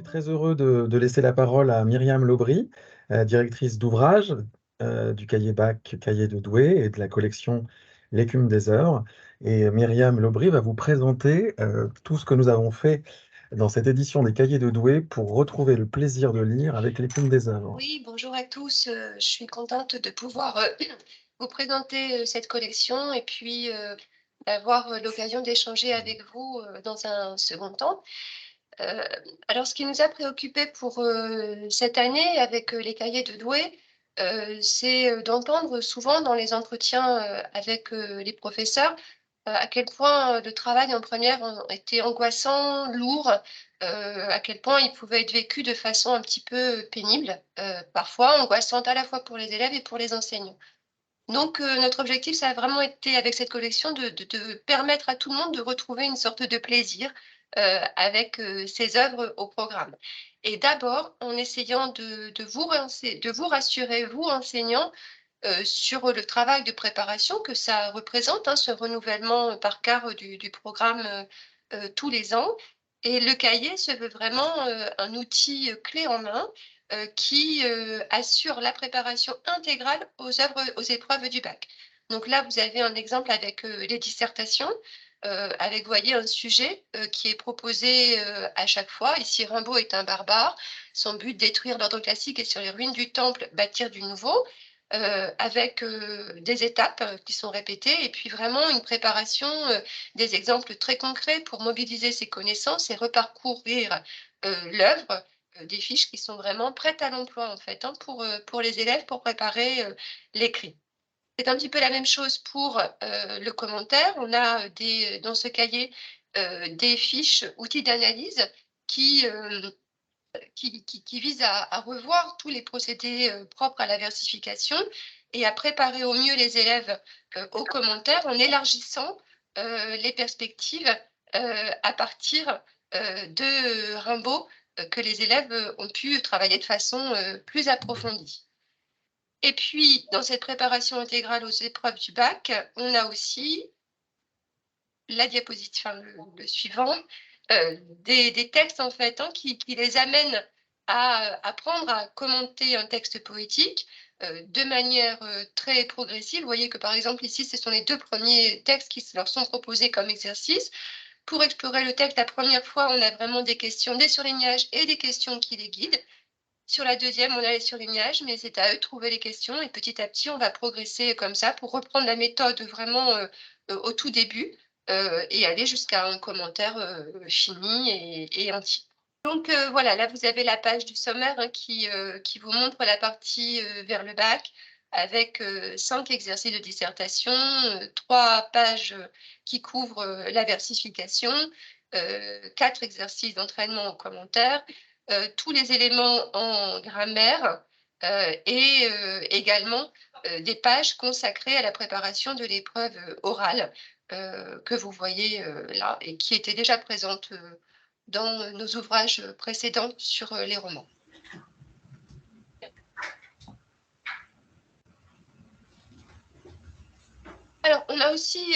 très heureux de laisser la parole à Myriam Laubry, directrice d'ouvrage du cahier bac, cahier de Douai et de la collection L'écume des heures. Et Myriam Laubry va vous présenter tout ce que nous avons fait dans cette édition des cahiers de Douai pour retrouver le plaisir de lire avec l'écume des heures. Oui, bonjour à tous. Je suis contente de pouvoir vous présenter cette collection et puis avoir l'occasion d'échanger avec vous dans un second temps. Euh, alors, ce qui nous a préoccupé pour cette année avec les cahiers de Douai, c'est d'entendre souvent dans les entretiens avec les professeurs à quel point le travail en première était angoissant, lourd, à quel point il pouvait être vécu de façon un petit peu pénible, parfois angoissante à la fois pour les élèves et pour les enseignants. Donc, notre objectif, ça a vraiment été, avec cette collection, de permettre à tout le monde de retrouver une sorte de plaisir avec ces œuvres au programme. Et d'abord, en essayant de vous rassurer, vous, enseignants, sur le travail de préparation que ça représente, hein, ce renouvellement par quart du programme tous les ans. Et le cahier se veut vraiment un outil clé en main qui assure la préparation intégrale aux épreuves du bac. Donc là, vous avez un exemple avec les dissertations, avec, vous voyez, un sujet qui est proposé à chaque fois. Ici, Rimbaud est un barbare. Son but, détruire l'ordre classique et sur les ruines du temple, bâtir du nouveau, avec des étapes qui sont répétées et puis vraiment une préparation, des exemples très concrets pour mobiliser ses connaissances et reparcourir l'œuvre, des fiches qui sont vraiment prêtes à l'emploi, en fait, hein, pour les élèves, pour préparer l'écrit. C'est un petit peu la même chose pour le commentaire. On a dans ce cahier des fiches outils d'analyse qui, qui vise à revoir tous les procédés propres à la versification et à préparer au mieux les élèves aux commentaires en élargissant les perspectives à partir de Rimbaud que les élèves ont pu travailler de façon plus approfondie. Et puis, dans cette préparation intégrale aux épreuves du bac, on a aussi la diapositive, enfin, le suivant, des textes en fait, hein, qui les amènent à apprendre à commenter un texte poétique de manière très progressive. Vous voyez que par exemple ici, ce sont les deux premiers textes qui leur sont proposés comme exercice. Pour explorer le texte la première fois, on a vraiment des questions, des surlignages et des questions qui les guident. Sur la deuxième, on a les surlignages, mais c'est à eux de trouver les questions et petit à petit, on va progresser comme ça pour reprendre la méthode vraiment au tout début et aller jusqu'à un commentaire fini et entier. Donc voilà, là vous avez la page du sommaire hein, qui vous montre la partie vers le bac avec 5 exercices de dissertation, 3 pages qui couvrent la versification, 4 exercices d'entraînement au commentaire, tous les éléments en grammaire et également des pages consacrées à la préparation de l'épreuve orale que vous voyez là et qui était déjà présente dans nos ouvrages précédents sur les romans. Alors, on a aussi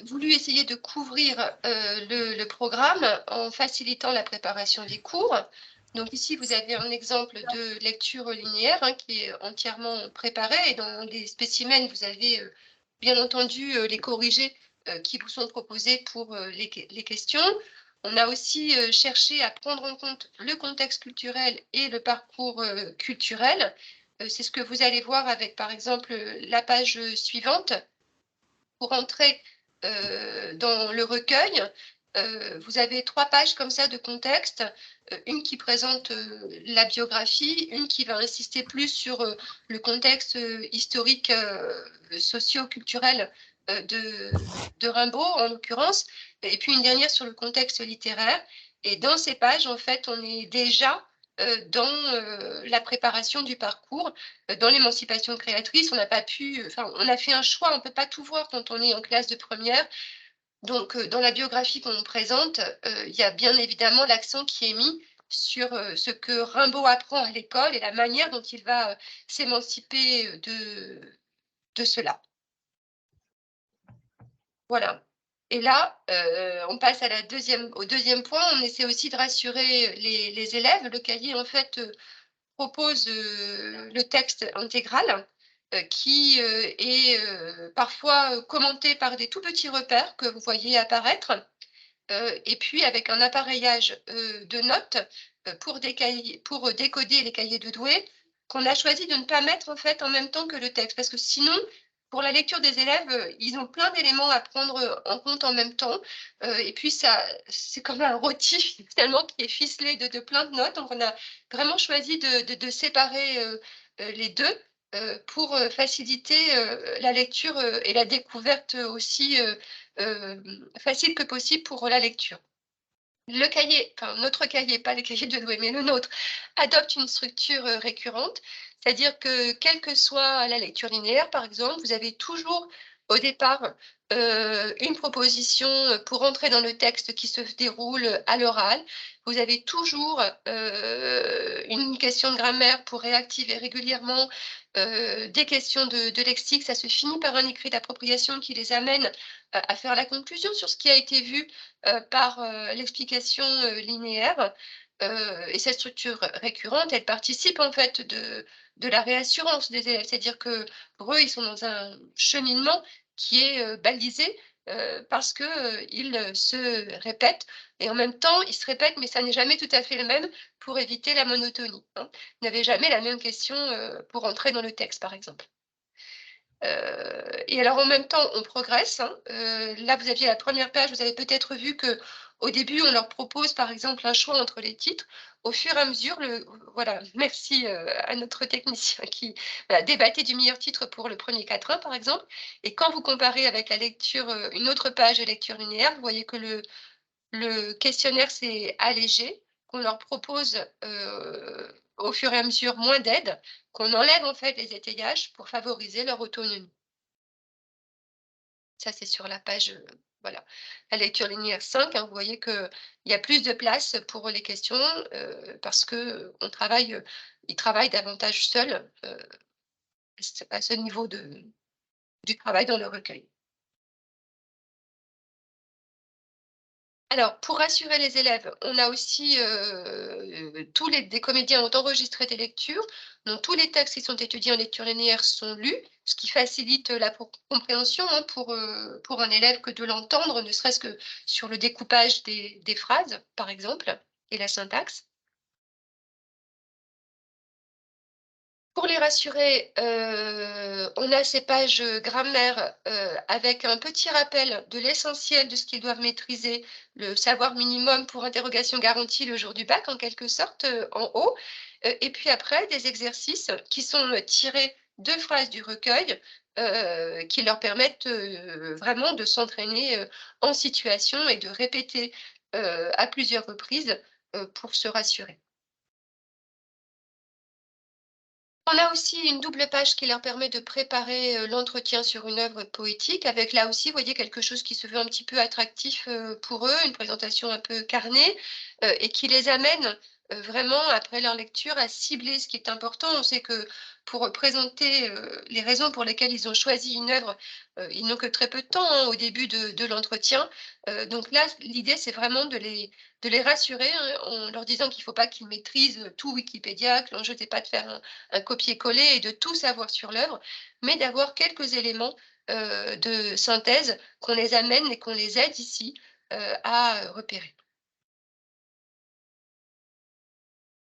voulu essayer de couvrir le programme en facilitant la préparation des cours. Donc ici, vous avez un exemple de lecture linéaire hein, qui est entièrement préparé. Et dans les spécimens, vous avez bien entendu les corrigés qui vous sont proposés pour les questions. On a aussi cherché à prendre en compte le contexte culturel et le parcours culturel. C'est ce que vous allez voir avec, par exemple, la page suivante. Pour entrer dans le recueil, vous avez 3 pages comme ça de contexte, une qui présente la biographie, une qui va insister plus sur le contexte historique, socio-culturel de Rimbaud, en l'occurrence, et puis une dernière sur le contexte littéraire. Et dans ces pages, en fait, on est déjà dans la préparation du parcours, dans l'émancipation créatrice, on n'a pas pu, enfin, on a fait un choix, on ne peut pas tout voir quand on est en classe de première. Donc, dans la biographie qu'on présente, il y a bien évidemment l'accent qui est mis sur ce que Rimbaud apprend à l'école et la manière dont il va s'émanciper de cela. Voilà. Et là, on passe à au deuxième point, on essaie aussi de rassurer les élèves. Le cahier, en fait, propose, le texte intégral, qui, est, parfois, commenté par des tout petits repères que vous voyez apparaître, et puis avec un appareillage, de notes, pour décoder les cahiers de Douai, qu'on a choisi de ne pas mettre, en fait, en même temps que le texte. Parce que sinon, pour la lecture des élèves, ils ont plein d'éléments à prendre, en compte en même temps, et puis c'est comme un rôti finalement qui est ficelé de plein de notes. Donc on a vraiment choisi de séparer, les 2, pour, faciliter, la lecture, et la découverte, aussi, facile que possible pour la lecture. Le cahier, enfin notre cahier, pas les cahiers de Douai, mais le nôtre, adopte une structure, récurrente. C'est-à-dire que quelle que soit la lecture linéaire, par exemple, vous avez toujours au départ, une proposition, pour entrer dans le texte qui se déroule, à l'oral. Vous avez toujours, une question de grammaire pour réactiver régulièrement, des questions de lexique. Ça se finit par un écrit d'appropriation qui les amène, à faire la conclusion sur ce qui a été vu, par, l'explication, linéaire, et cette structure récurrente, elle participe en fait de la réassurance des élèves. C'est-à-dire que pour eux, ils sont dans un cheminement qui est, balisé, parce que, ils, se répètent et en même temps, ils se répètent, mais ça n'est jamais tout à fait le même pour éviter la monotonie, hein. Vous n'avez jamais la même question, pour entrer dans le texte, par exemple. Et alors en même temps, on progresse, hein. Là, vous aviez la première page, vous avez peut-être vu que au début, on leur propose, par exemple, un choix entre les titres. Au fur et à mesure, voilà, merci, à notre technicien qui, voilà, débattait du meilleur titre pour le premier quatrain, par exemple. Et quand vous comparez avec la lecture, une autre page de lecture linéaire, vous voyez que le questionnaire s'est allégé, qu'on leur propose, au fur et à mesure moins d'aide, qu'on enlève en fait les étayages pour favoriser leur autonomie. Ça, c'est sur la page, voilà, la lecture linéaire 5, hein, vous voyez qu'il y a plus de place pour les questions, parce que, ils travaillent davantage seuls, à ce niveau du travail dans le recueil. Alors, pour rassurer les élèves, on a aussi, tous les des comédiens ont enregistré des lectures, donc tous les textes qui sont étudiés en lecture linéaire sont lus, ce qui facilite la compréhension, hein, pour un élève que de l'entendre, ne serait-ce que sur le découpage des phrases, par exemple, et la syntaxe. Pour les rassurer, on a ces pages, grammaire, avec un petit rappel de l'essentiel de ce qu'ils doivent maîtriser, le savoir minimum pour interrogation garantie le jour du bac en quelque sorte, en haut. Et puis après des exercices qui sont, tirés de phrases du recueil, qui leur permettent, vraiment de s'entraîner, en situation et de répéter, à plusieurs reprises, pour se rassurer. On a aussi une double page qui leur permet de préparer, l'entretien sur une œuvre poétique avec là aussi, vous voyez, quelque chose qui se veut un petit peu attractif, pour eux, une présentation un peu carnée, et qui les amène, vraiment après leur lecture à cibler ce qui est important. On sait que pour présenter, les raisons pour lesquelles ils ont choisi une œuvre, ils n'ont que très peu de temps, hein, au début de l'entretien. Donc là, l'idée, c'est vraiment de les rassurer, hein, en leur disant qu'il ne faut pas qu'ils maîtrisent tout Wikipédia, que l'enjeu n'est pas de faire un copier-coller et de tout savoir sur l'œuvre, mais d'avoir quelques éléments, de synthèse qu'on les amène et qu'on les aide ici, à repérer.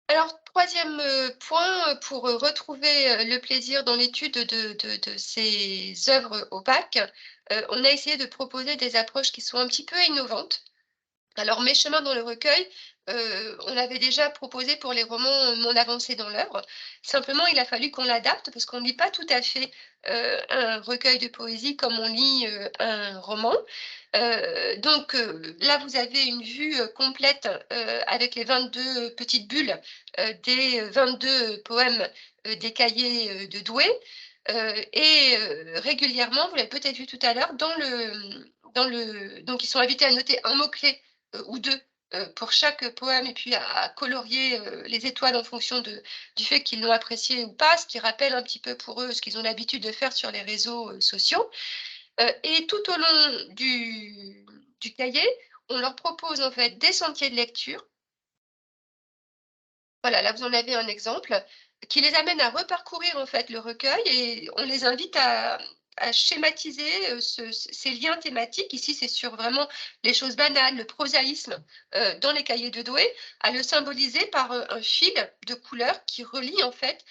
Alors, troisième point, pour, retrouver, le plaisir dans l'étude de ces œuvres opaques, on a essayé de proposer des approches qui sont un petit peu innovantes. Alors, Mes chemins dans le recueil, on l'avait déjà proposé pour les romans Mon avancée dans l'œuvre. Simplement, il a fallu qu'on l'adapte parce qu'on ne lit pas tout à fait, un recueil de poésie comme on lit, un roman. Donc, là, vous avez une vue, complète, avec les 22 petites bulles, des 22 poèmes, des cahiers, de Douai. Régulièrement, vous l'avez peut-être vu tout à l'heure, donc ils sont invités à noter un mot-clé, ou 2, pour chaque poème et puis à colorier, les étoiles en fonction du fait qu'ils l'ont apprécié ou pas, ce qui rappelle un petit peu pour eux ce qu'ils ont l'habitude de faire sur les réseaux, sociaux. Et tout au long du cahier, on leur propose en fait des sentiers de lecture. Voilà, là vous en avez un exemple, qui les amène à reparcourir en fait le recueil et on les invite à schématiser, ces liens thématiques. Ici, c'est sur vraiment les choses banales, le prosaïsme, dans les cahiers de Douai, à le symboliser par, un fil de couleurs qui relie en fait,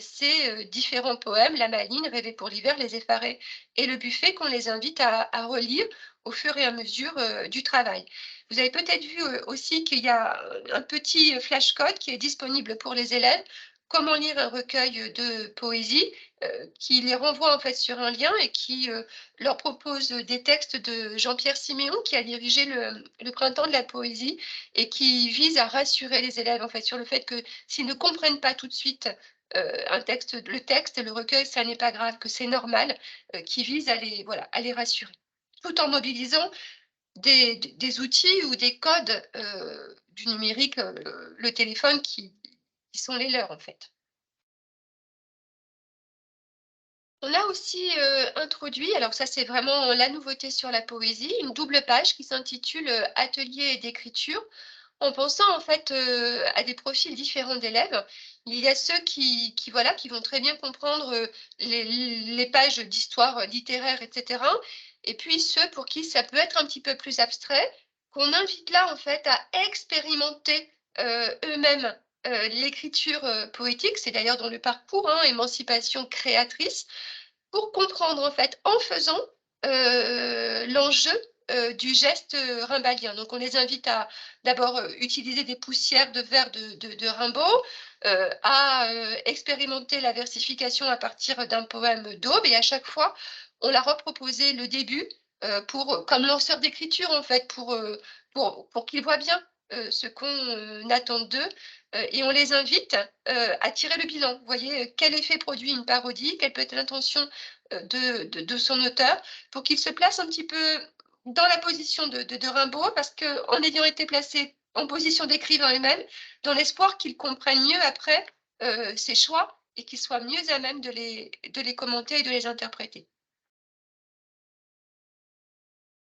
ces, différents poèmes, La Maline, Rêver pour l'hiver, Les Effarés et Le Buffet, qu'on les invite à relire au fur et à mesure, du travail. Vous avez peut-être vu, aussi qu'il y a, un petit flashcode qui est disponible pour les élèves. Comment lire un recueil, de poésie, qui les renvoie en fait sur un lien et qui, leur propose, des textes de Jean-Pierre Siméon qui a dirigé le Printemps de la poésie et qui vise à rassurer les élèves en fait sur le fait que s'ils ne comprennent pas tout de suite, le texte, le recueil, ça n'est pas grave, que c'est normal, qui vise à les voilà, à les rassurer. Tout en mobilisant des outils ou des codes, du numérique, le téléphone qui sont les leurs, en fait. On a aussi, introduit, alors ça, c'est vraiment la nouveauté sur la poésie, une double page qui s'intitule, «Atelier d'écriture», en pensant, en fait, à des profils différents d'élèves. Il y a ceux voilà, qui vont très bien comprendre, les pages d'histoire, littéraire et cetera et puis ceux pour qui ça peut être un petit peu plus abstrait, qu'on invite là, en fait, à expérimenter, eux-mêmes, l'écriture, poétique. C'est d'ailleurs dans le parcours, hein, Émancipation créatrice, pour comprendre en fait, en faisant, l'enjeu, du geste, rimbaudien. Donc on les invite à d'abord, utiliser des poussières de verre de Rimbaud, à, expérimenter la versification à partir d'un poème d'Aube et à chaque fois, on leur a proposé le début, pour, comme lanceur d'écriture en fait, pour qu'ils voient bien, ce qu'on, attend d'eux, et on les invite, à tirer le bilan. Vous voyez, quel effet produit une parodie? Quelle peut être l'intention, de son auteur? Pour qu'il se place un petit peu dans la position de Rimbaud, parce qu'en ayant été placé en position d'écrivain eux-mêmes, dans l'espoir qu'ils comprennent mieux après, ses choix et qu'ils soient mieux à même de les commenter et de les interpréter.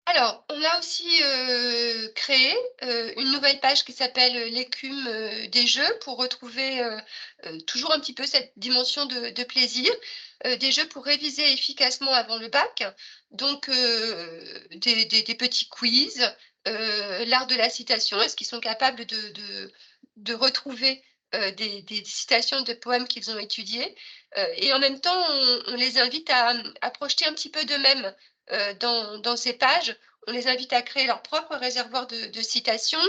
Alors, on a aussi, créé, une nouvelle page qui s'appelle, «L'écume, des jeux» pour retrouver, toujours un petit peu cette dimension de plaisir, des jeux pour réviser efficacement avant le bac. Donc, des petits quiz, l'art de la citation. Est-ce qu'ils sont capables de retrouver, des citations de poèmes qu'ils ont étudiés? Et en même temps, on les invite à projeter un petit peu d'eux-mêmes, dans ces pages. On les invite à créer leur propre réservoir de citations,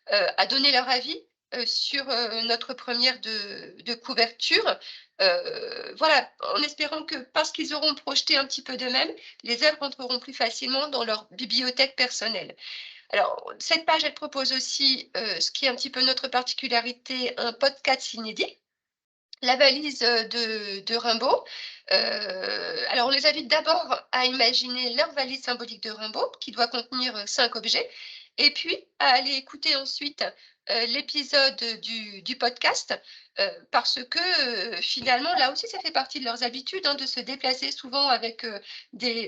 à donner leur avis, sur, notre première de couverture. Voilà, en espérant que parce qu'ils auront projeté un petit peu d'eux-mêmes, les œuvres entreront plus facilement dans leur bibliothèque personnelle. Alors, cette page, elle propose aussi, ce qui est un petit peu notre particularité, un podcast inédit. La valise, de Rimbaud. Alors on les invite d'abord à imaginer leur valise symbolique de Rimbaud, qui doit contenir, 5 objets et puis à aller écouter ensuite, l'épisode, du podcast, parce que, finalement, là aussi, ça fait partie de leurs habitudes, hein, de se déplacer souvent avec, des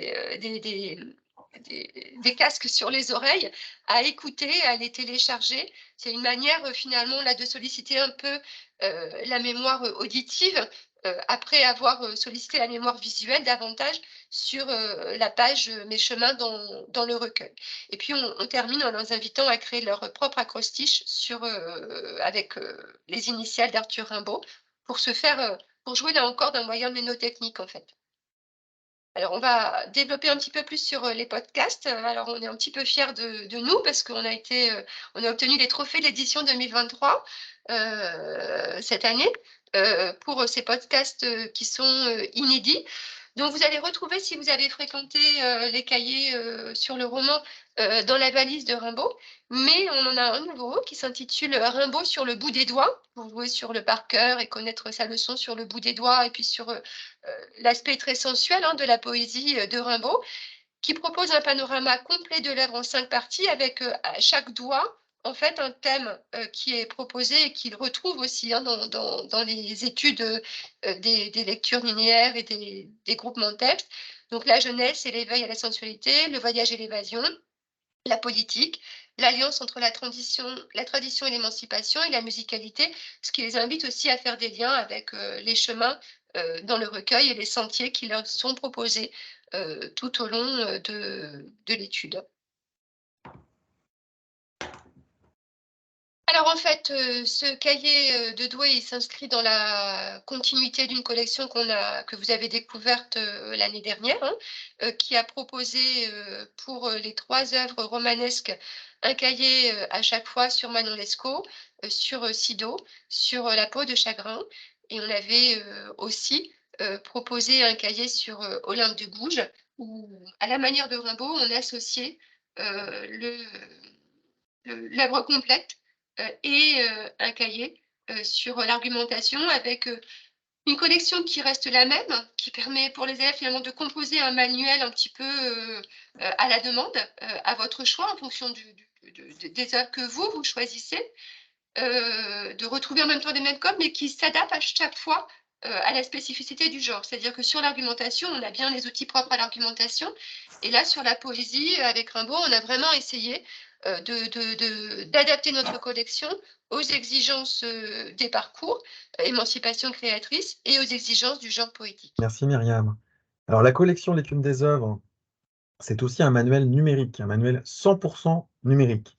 casques sur les oreilles, à écouter, à les télécharger. C'est une manière, finalement, là, de solliciter un peu, la mémoire, auditive, après avoir, sollicité la mémoire visuelle davantage sur, la page, Mes chemins dans le recueil. Et puis on termine en les invitant à créer leur propre acrostiche sur, avec, les initiales d'Arthur Rimbaud pour se faire, pour jouer là encore d'un moyen mnémotechnique en fait. Alors, on va développer un petit peu plus sur, les podcasts. Alors, on est un petit peu fiers de nous parce qu'on a été, on a obtenu les trophées de l'édition 2023, cette année, pour, ces podcasts, qui sont, inédits. Donc vous allez retrouver, si vous avez fréquenté, les cahiers, sur le roman, dans la valise de Rimbaud. Mais on en a un nouveau qui s'intitule, «Rimbaud sur le bout des doigts», pour jouer sur le par cœur et connaître sa leçon sur le bout des doigts et puis sur, l'aspect très sensuel, hein, de la poésie, de Rimbaud, qui propose un panorama complet de l'œuvre en 5 parties avec, à chaque doigt, en fait, un thème, qui est proposé et qu'il retrouve aussi, hein, dans les études, des lectures linéaires et des groupements de textes. Donc la jeunesse et l'éveil à la sensualité, le voyage et l'évasion, la politique, l'alliance entre la tradition et l'émancipation et la musicalité, ce qui les invite aussi à faire des liens avec, les chemins, dans le recueil et les sentiers qui leur sont proposés, tout au long, de l'étude. Alors en fait, ce cahier, de Douai, il s'inscrit dans la continuité d'une collection que vous avez découverte, l'année dernière, hein, qui a proposé, pour, les 3 œuvres romanesques, un cahier, à chaque fois sur Manon Lescaut, sur, Sido, sur, La peau de chagrin et on avait, aussi, proposé un cahier sur, Olympe de Gouges où, à la manière de Rimbaud, on associait, l'œuvre complète, et un cahier, sur, l'argumentation avec, une collection qui reste la même, qui permet pour les élèves finalement de composer un manuel un petit peu, à la demande, à votre choix en fonction des œuvres que vous choisissez, de retrouver en même temps des mêmes codes, mais qui s'adaptent à chaque fois, à la spécificité du genre. C'est-à-dire que sur l'argumentation, on a bien les outils propres à l'argumentation et là, sur la poésie, avec Rimbaud, on a vraiment essayé, d'adapter notre collection aux exigences, des parcours, émancipation créatrice et aux exigences du genre poétique. Merci Myriam. Alors la collection L'écume des œuvres, c'est aussi un manuel numérique, un manuel 100% numérique.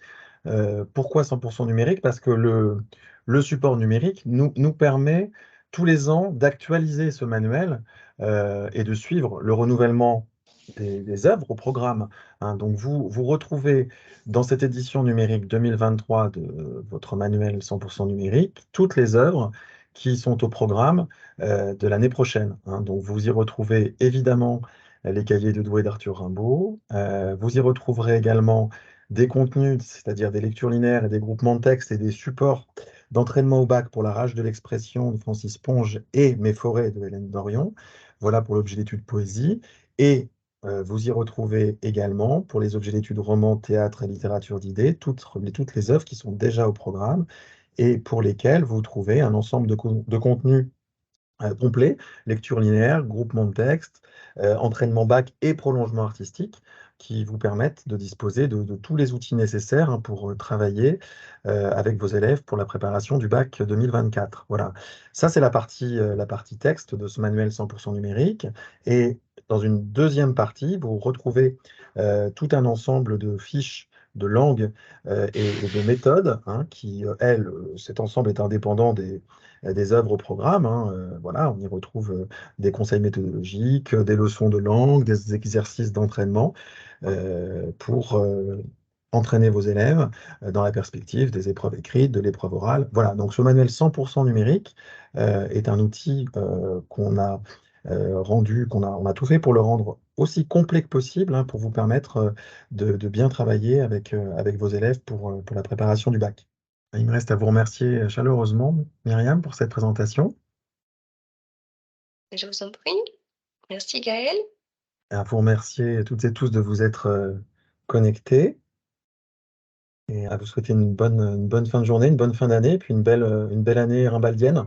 Pourquoi 100% numérique? Parce que le support numérique nous permet tous les ans d'actualiser ce manuel et de suivre le renouvellement des œuvres au programme, hein. Donc vous retrouvez dans cette édition numérique 2023 de votre manuel 100% numérique toutes les œuvres qui sont au programme de l'année prochaine, hein. Donc vous y retrouvez évidemment les cahiers de Douai d'Arthur Rimbaud. Vous y retrouverez également des contenus, c'est-à-dire des lectures linéaires et des groupements de textes et des supports d'entraînement au bac pour la rage de l'expression de Francis Ponge et Mes forêts de Hélène Dorion. Voilà pour l'objet d'études poésie. Et vous y retrouvez également, pour les objets d'études roman, théâtre et littérature d'idées, toutes les œuvres qui sont déjà au programme et pour lesquelles vous trouvez un ensemble de contenus complet, lecture linéaire, groupement de texte, entraînement bac et prolongement artistique, qui vous permettent de disposer de tous les outils nécessaires, hein, pour travailler avec vos élèves pour la préparation du bac 2024. Voilà, ça c'est la partie texte de ce manuel 100% numérique. Et dans une deuxième partie, vous retrouvez tout un ensemble de fiches de langue et de méthodes, hein, qui, cet ensemble est indépendant des œuvres au programme, hein. Voilà, on y retrouve des conseils méthodologiques, des leçons de langue, des exercices d'entraînement pour entraîner vos élèves dans la perspective des épreuves écrites, de l'épreuve orale. Voilà, donc ce manuel 100% numérique est un outil qu'on a on a tout fait pour le rendre aussi complet que possible, hein, pour vous permettre de bien travailler avec vos élèves pour la préparation du bac. Il me reste à vous remercier chaleureusement, Myriam, pour cette présentation, Je vous en prie. Merci Gaëlle. et à vous remercier toutes et tous de vous être connectés, et à vous souhaiter une bonne fin de journée, une bonne fin d'année, puis une belle année rimbaldienne.